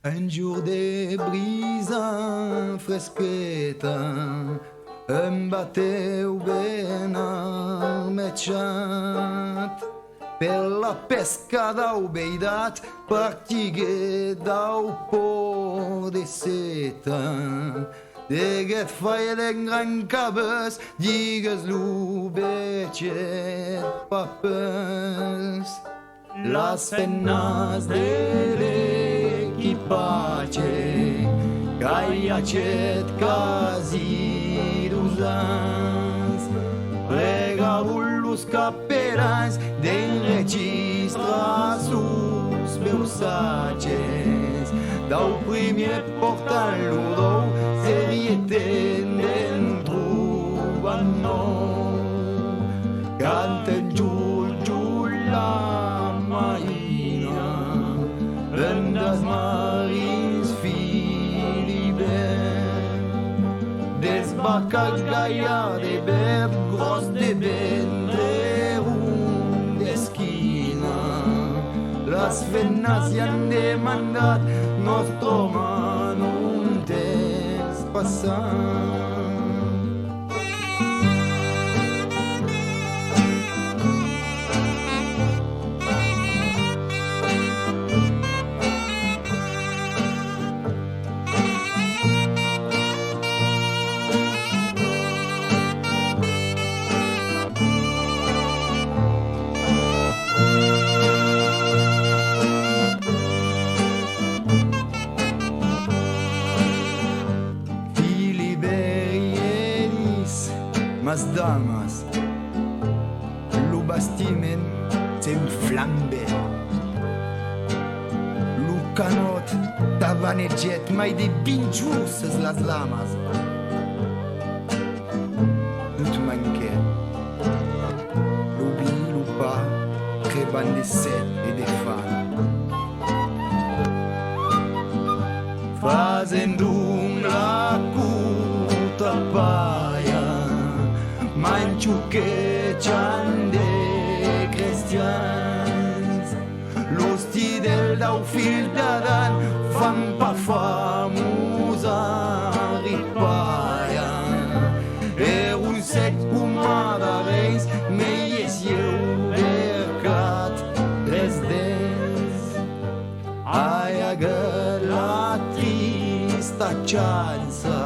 Un jour de brisa frescheta îmi bateu ben armeciat. Pe la pesca dau beidat, practiche dau po de seta. Deget fai de gran cabes, digues l'ubecet papes. Las penas de l'equipace, cai acet casi d'usans, pregaulus caperans, d'enregistra sus beusaces, dau primie portan ludou, serieten dentro nou, canten giul la marina, rendas marins filiben, desbarcați gaia de ber, gros de ventre, un d'esquina, las venas i-han demandat, nostro mano un temps passat. Mas damas, lo bastimen s'enflambe, lo canot tabaneget mai de bingiuses las lamas. Nu-t manche, lo vi, lo pa, creban de set e de fan. Fazendo la cuta paia, Manciuche c'han de cristians, l'osti del dau fil d'Adan, fan pa famosa ripaia. Un sec cumada reis, meies eu mercat res dens. Aia că la trista chanța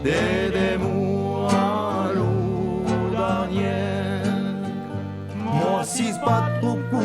de demur Mosis patru cu